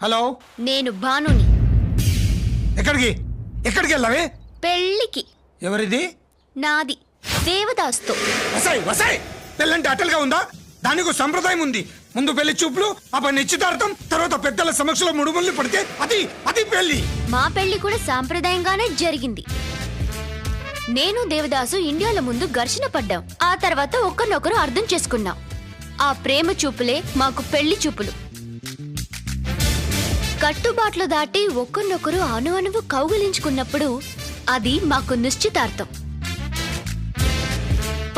Hello, నేను భానుని. ఎక్కడికి ఎక్కడికి వెళ్ళావే? పెళ్ళికి. ఎవరిది? నాది, దేవదాస్తో. వసాయి వసాయి, పెళ్ళంటే అటల్గా ఉందా? దానికి ఒక సంప్రదాయం ఉంది. ముందు పెళ్లి చూపులు, అప్పుడు నిశ్చితార్థం, తర్వాత పెద్దల సమక్షంలో ముడుముల్ని పడితే అది అది పెళ్లి. మా పెళ్లి కూడా సాంప్రదాయంగానే జరిగింది. నేను దేవదాసు ఇండియాలో ముందు ఘర్షణ పడ్డాం. ఆ తర్వాత ఒకరినొకరు అర్థం చేసుకున్నాం. ఆ ప్రేమ చూపులే మాకు పెళ్లి చూపులు. కట్టుబాట్లు దాటి ఒకరినొకరు అణువణువు కౌగిలించుకున్నప్పుడు అది మాకు నిశ్చితార్థం.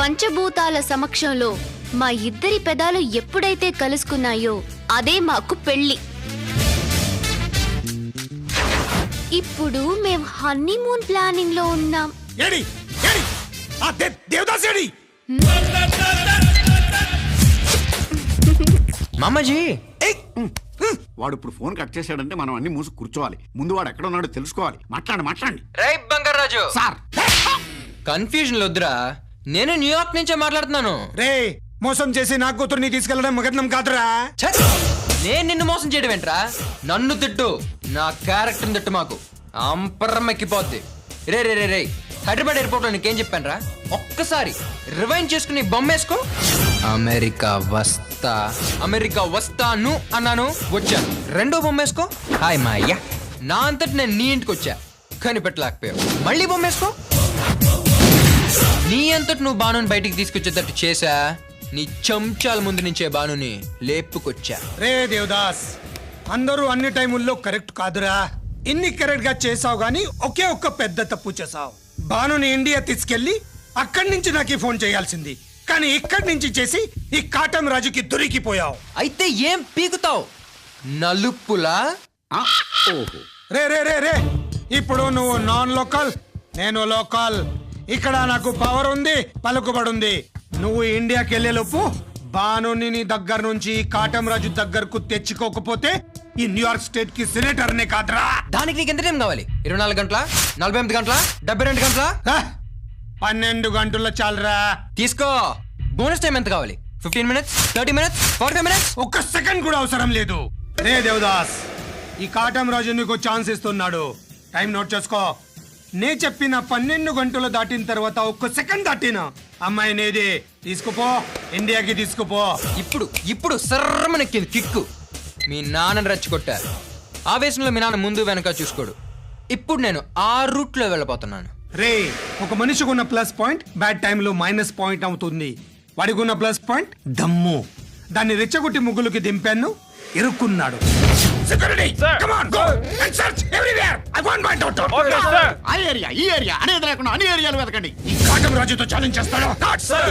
పంచభూతాల సమక్షంలో మా ఇద్దరి పెదాలు ఎప్పుడైతే కలుసుకున్నాయో అదే మాకు పెళ్లి. ఇప్పుడు మేం హనీమూన్ ప్లానింగ్ లో ఉన్నాం. ఏడి ఏడి ఆ దేవదాస్ ఏడి? మామాజీ, వాడు ఇప్పుడు ఫోన్ కట్ చేశాడంటే మనం అన్ని మూసి కూర్చోవాలి. ముందు వాడు ఎక్కడ ఉన్నాడో తెలుసుకోవాలి. మాట్లాడండి. రైట్ బంగారాజు సార్, కన్ఫ్యూజన్ వద్దురా, నేను న్యూయార్క్ నుంచే మాట్లాడుతున్నాను. రే, మోసం చేసి నా కూతుర్ని తీసుకెళ్లడం మగత్నం కాదురా. ఛ! నేను నిన్ను మోసం చేయడం ఏంట్రా? నన్ను తిట్టు, నా క్యారెక్టర్ తిట్టు, మాకు అంపరం ఎక్కిపోద్ది. రే రే రే రే హైదరాబాద్ ఎయిర్పోర్ట్ లో నీకేం చెప్పాను రా? ఒక్కసారి రివైండ్ చేసుకుని బొమ్మేసుకో. అమెరికా వస్తాను అన్నాను, వచ్చాను. రెండో బొమ్మేసుకో. హాయ్ మా అయ్యా, నా అంతటి నేను నీ ఇంటికి వచ్చా, కనిపెట్టలేకపోయావు. మళ్ళీ బొమ్మేసుకో. నీ అంతటి నువ్వు బానుని బయటికి తీసుకొచ్చేటట్టు చేశా, నీ చెంచాల ముందు నుంచే బానుని లేపుకొచ్చా. రే దేవదాస్, అందరూ అన్ని టైముల్లో కరెక్ట్ కాదురా. ఇన్ని కరెక్ట్ గా చేసావు గానీ ఒకే ఒక్క పెద్ద తప్పు చేసావు. బానుని ఇండియా తీసుకెళ్లి అక్కడి నుంచి నాకు ఫోన్ చేయాల్సింది, కానీ ఇక్కడి నుంచి చేసి ఈ కాటం రాజుకి దొరికిపోయావు. అయితే ఏం పీకుతావు? నలుపులా? ఓహో, రే రే రే రే ఇప్పుడు నువ్వు నాన్ లోకల్, నేను లోకల్. ఇక్కడ నాకు పవర్ ఉంది, పలుకుబడుంది. నువ్వు ఇండియాకి వెళ్ళేలోపు బానుని నీ దగ్గర నుంచి కాటం రాజు దగ్గరకు తెచ్చుకోకపోతే ఈ న్యూయార్క్ స్టేట్ కి సెనేటర్ నే కాదురా. దానికి నీకు ఎంత టైం కావాలి? 24 గంటల, 48 గంటల, 72 గంటల? 12 గంటల్లో చాలరా. తీసుకో. బోనస్ టైం ఎంత కావాలి? 15 మినిట్స్, 30 మినిట్స్, 45 మినిట్స్? ఒక్క సెకండ్ కూడా అవసరం లేదు. రే దేవదాస్, ఈ కాటం రాజు నీకు ఛాన్స్ ఇస్తున్నాడు. టైం నోట్ చేసుకో. నే చెప్పిన 12 గంటలు దాటిన తర్వాత ఒక్క సెకండ్ దాటిన అమ్మాయి నేది. తీసుకుపో, ఇండియాకి తీసుకుపో. ఇప్పుడు సర్రమనెక్కింది కిక్కు. మీ నాన్నని రెచ్చగొట్టారు. ఆవేశంలో మీ నాన్న ముందు వెనక చూసుకోడు. ఇప్పుడు నేను ఆ రూట్ లో వెళ్ళిపోతున్నాను. రే, ఒక మనిషికి ఉన్న ప్లస్ పాయింట్ బ్యాడ్ టైంలో మైనస్ పాయింట్ అవుతుంది. వాడికి ఉన్న ప్లస్ పాయింట్ దమ్ము. దాన్ని రెచ్చగొట్టి ముగ్గులకి దింపాను, ఇరుక్కున్నాడు. Security, come on, go and search everywhere. I want my daughter. Okay, sir. ఈ ఏరియా అనేది లేకుండా అన్ని ఏరియాలు వెతకండి. ఈ కాటం రాజుతో ఛాలెంజ్ చేస్తాడు.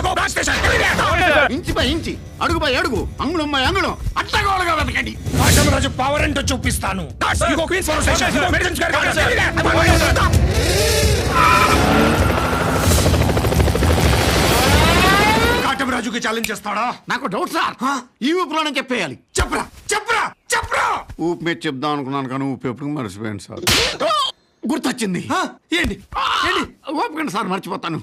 Go back station, everywhere. Inch by inch, అడుగు బై అడుగు, అంగుళం బై అంగుళం అట్టగోలుగా వెతకండి. కాటం రాజు పవర్ ఏంటో చూపిస్తాను. You go Queens Forest Station. Go Medicine Square Garden, everywhere. I want my daughter. Katam రాజుకి ఛాలెంజ్ చేస్తాడా? నాకు డౌట్ సార్. ఈ ఊపులోనే చెప్పేయాలి. చెప్పరా చెప్పరా చెప్పరా. ఊపు మీద చెప్దాం అనుకున్నాను కానీ ఊపు ఎప్పుడు మర్చిపోయాను సార్. గుర్తొచ్చింది. ఏంటి ఏంటి? ఊపకండి సార్, మర్చిపోతాను.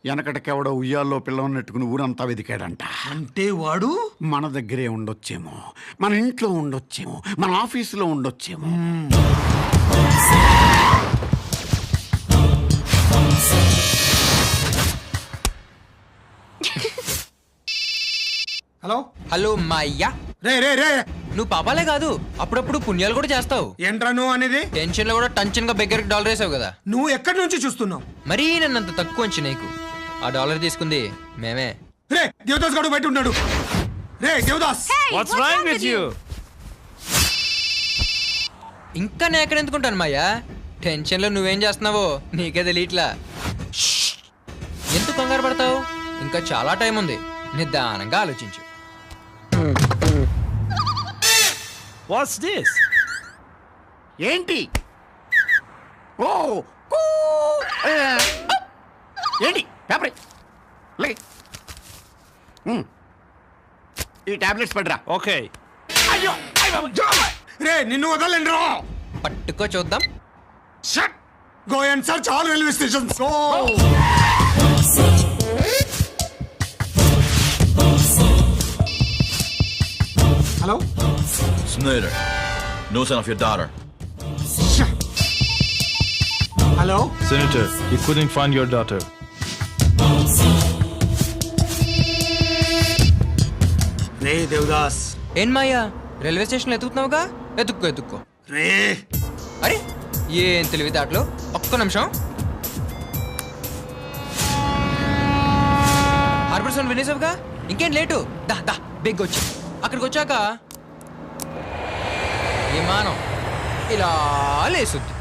వెనకటకెవడో ఉయ్యాల్లో పిల్లవని నెట్టుకుని ఊరంతా వెతికాడంట. అంటే వాడు మన దగ్గరే ఉండొచ్చేమో, మన ఇంట్లో ఉండొచ్చేమో, మన ఆఫీసులో ఉండొచ్చేమో. హలో హలో మా అయ్యా. రే రే రే, నువ్వు పాపాలే కాదు, అప్పుడప్పుడు పుణ్యాలు కూడా చేస్తావు. ఏంట్రా నువ్వు అనేది? టెన్షన్ లో కూడా టెన్షన్ గా బెగ్గరికి డాలర్ వేసావు కదా. నువ్వు ఎక్కడి నుంచి చూస్తున్నావు? మరీ నన్నంత తక్కువ అంచు నీకు. ఆ డాలర్ తీసుకుంది మేమే. రే, దేవదాస్ గారు బయట ఉన్నాడు. రే Devdas, What's wrong with you? ఇంకా నేను ఎక్కడ ఎందుకుంటాను మాయా? టెన్షన్ లో నువ్వేం చేస్తున్నావో నీకే తెలియట్లా. ఎందుకు కంగారు పడతావు? ఇంకా చాలా టైం ఉంది, నిదానంగా ఆలోచించు. What's this? ఏంటి? ఓ కూ! ఏంటి పేపర్? లే, ఈ టాబ్లెట్స్ పడరా. Okay. అయ్యో, రే నిన్ను వదలండి రా. పట్టుకో చూద్దాం. Shut, go and search all railway stations. Go. Hello Snyder, No son of your daughter. Hello Senator, you couldn't find your daughter. రే దేవదాస్ ఏం మాయా రైల్వే స్టేషన్లో ఎత్తుకుతున్నావుగా ఎత్తుక్కో రే అరే ఏం తెలివితేటలు ఒక్క నిమిషం హార్బర్ సోన్ వినేసావుగా ఇంకేం లేటు దా బిగ్ వచ్చి అక్కడికి వచ్చాక విమానం ఇలా లేసుద్ది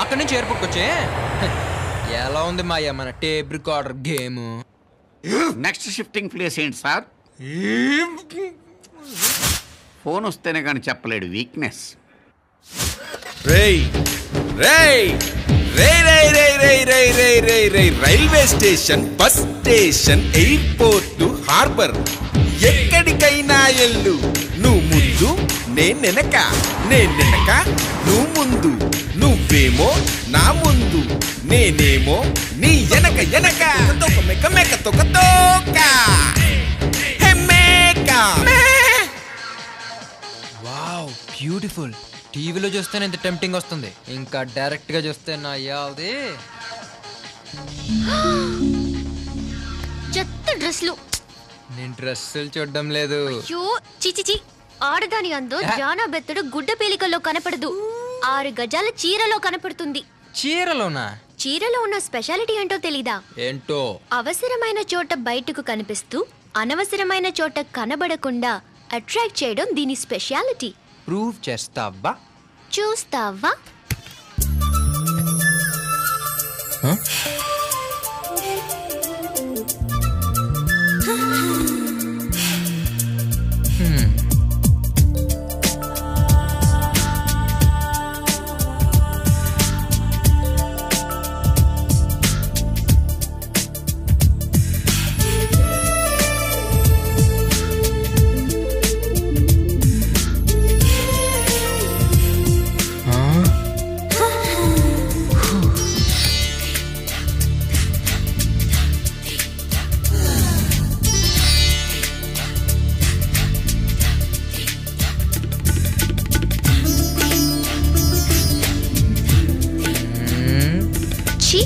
అక్కడి నుంచి ఎయిర్పోర్ట్కి వచ్చే ఎలా ఉంది మాయా మన tape recorder game next shifting place ఏంటి సార్? ఫోన్ వస్తేనే కానీ చెప్పలేడు వీక్నెస్. రేయ్ రేయ్ రేయ్ రేయ్ రేయ్ రేయ్ రేయ్ రేయ్ రేయ్ రేయ్ railway station, bus station, airport, harbour, ఎక్కడికైనా ఎల్లు. నువ్వు ముందు నేను వెనక, నేను వెనక నువ్వు ముందు, నువ్వేమో నా ముందు, నేనేమో నీ వెనక వెనక. తొక్క మెక్క మెక్క తొక్క తోక హెమ్మేక. Wow beautiful. టీవీలో చూస్తేనే ఇంత టెంప్టింగ్ వస్తుంది, ఇంకా డైరెక్ట్ గా చూస్తే నా యావది. చెత్త డ్రెస్లు. నేను డ్రెస్సులు చూడడం లేదు. అయ్యో చిచిచి, ఆడదాని అందో జానా బెత్తడు గుడ్డ పేలికల్లో కనపడదు, 6 గజాల చీరలో కనపడుతుంది. చీరలోనా? చీరలో ఉన్న స్పెషాలిటీ ఏంటో తెలీదా? ఏంటో? అవసరమైన చోట బయటకు కనిపిస్తూ అనవసరమైన చోట కనబడకుండా అట్రాక్ట్ చేయడం దీని స్పెషాలిటీ. ప్రూవ్ చేస్తావా? చూస్తావా? ఛీ!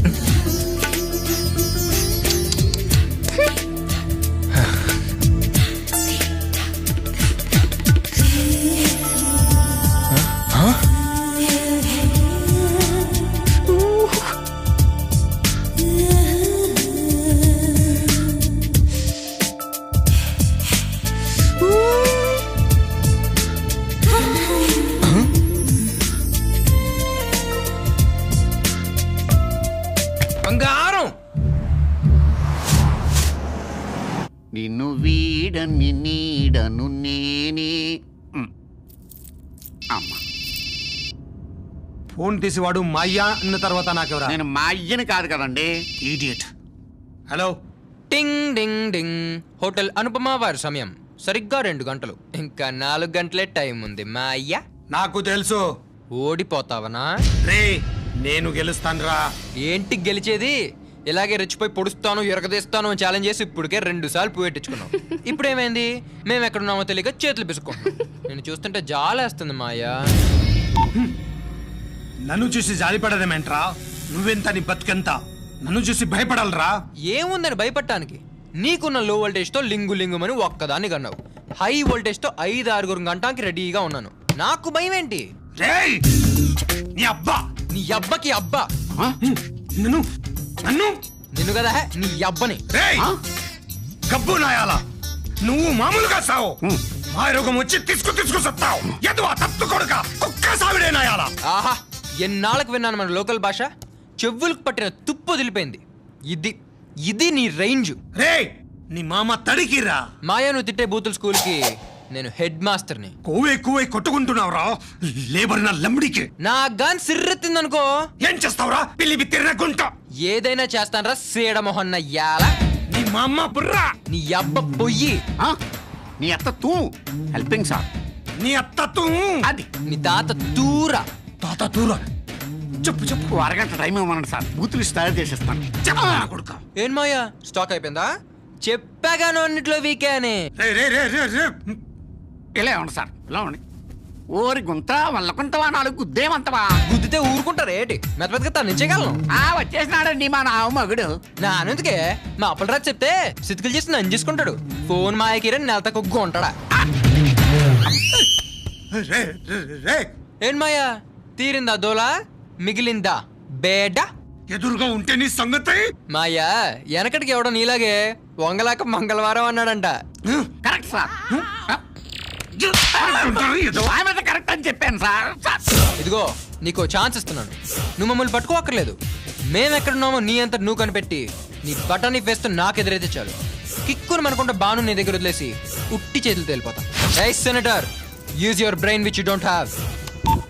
బంగారం. నిన్ను వీడని నీడను నేనే. అమ్మా, ఫోన్ తీసివాడు మాయ్యా అన్న తర్వాత నాకెవరా? నేను మా అయ్యని కాదు కదండి. ఈడియట్. హలో టింగ్ డింగ్ డింగ్. హోటల్ అనుపమ వారి సమయం సరిగ్గా 2 గంటలు. ఇంకా 4 గంటలే టైం ఉంది. మా అయ్యా నాకు తెలుసు. ఓడిపోతావనా? రే నేను గెలుస్తానురా. ఏంటి గెలిచేది? ఇలాగే రెచ్చిపోయి పొడుస్తాను, ఎరగదీస్తాను అని ఛాలెంజ్ చేసి ఇప్పటికే 2 సార్లు పువ్వెట్టించుకున్నాం. ఇప్పుడు ఏమైంది? మేము ఎక్కడున్నామో తెలియక చేతులు పిసుకుంటున్నాం. నేను చూస్తుంటే జాలేస్తుంది మాయా. నన్ను చూసి జాలిపడదేమేంట్రా? నువ్వెంత, నీ బతుకెంత? నన్ను చూసి భయపడాలరా? ఏముందని భయపడటానికి? నీకున్న లో వోల్టేజ్తో లింగు లింగుమని ఒక్కదాన్ని కన్నావు. హై వోల్టేజ్తో 5-6 గంటకి రెడీగా ఉన్నాను. నాకు భయం ఏంటి? రేయ్ నీ అబ్బా, నీ అబ్బకి అబ్బా. నన్ను నన్ను నిన్ను కదా నీ అబ్బని. రేయ్ గబ్బు నాయాలా, నువ్వు మామూలుగా సావు. ఆ రోగం వచ్చి తీసుకు సత్తావు. ఎదువా తత్తు కొడుక, కుక్క సావిడే నాయాలా. ఆహా, ఎన్నాళ్ళకు విన్నాను మన లోకల్ భాష. చెవులకు పట్టిన తుప్పు వదిలిపోయింది. ఇది నీ రేంజ్. రేయ్ నీ మామ తడికిరా. మాయా నువ్వు తిట్టే బూతుల స్కూల్కి నేను హెడ్ మాస్టర్ని. కోవే కొట్టుకుంటున్నావురా లేబర్ నా లంబడికి. నా గాన్ సిర్రెత్తిందనుకో ఏం చేస్తావురా పిల్లి బిత్తిరిన గుంట? ఏదైనా చేస్తానరా సేడమొహన్న యాల. నీ మామ బుర్రా. నీ అబ్బ పొయ్యి. నీ అత్త తూ హెల్పింగ్ సార్. నీ అత్తతూ అది నీ తాత తూరా. తాత తూరా. చెప్పు. అరగంట టైం ఇవ్వమనండి సార్, బూతులు తయారు చేసేస్తాను. చెప్పు నా కొడుక. ఏం మాయా స్టాక్ అయిపోయిందా? చెప్పాగాను అన్నిట్లో వీకే అని. రే ఇలా ఇవ్వండి సార్, ఇలా ఇవ్వండి. ఓరి గుంత వల్లకుంతవా 4 గుద్దేమంతవా. గుద్దితే ఊరుకుంటారు ఏంటి మెత్తగా తన్నించగలను. వచ్చేసినాడండి మా నావ మగుడు. నానందుకే మా అప్పలరాజు చెప్తే సితుకులు చేసి నన్ను చేసుకుంటాడు. ఫోన్ మాయకిరని నెలత కొగ్గు ఉంటాడా. ఏం మాయా తీరిందా దోలా మిగిలిందా బేడ. ఎదురుగా ఉంటే నీ సంగతి. మాయా వెనకటికి ఎవడో నీలాగే వంగలాక మంగళవారం అన్నాడంట. Correct sir. కరెక్ట్ అని చెప్పాను సార్. ఇదిగో నీకో ఛాన్స్ ఇస్తున్నాను. నువ్వు మమ్మల్ని పట్టుకోక్కర్లేదు. మేమెక్కడున్నామో నీ అంత నువ్వు కనిపెట్టి నీ బటన్ ఫేస్తో నాకు ఎదురైతే చాలు. కిక్కుని మనకుంటే బాను నీ దగ్గర వదిలేసి ఉట్టి చేతులు తేలిపోతాం. Hey, Senator, use your brain which you don't have.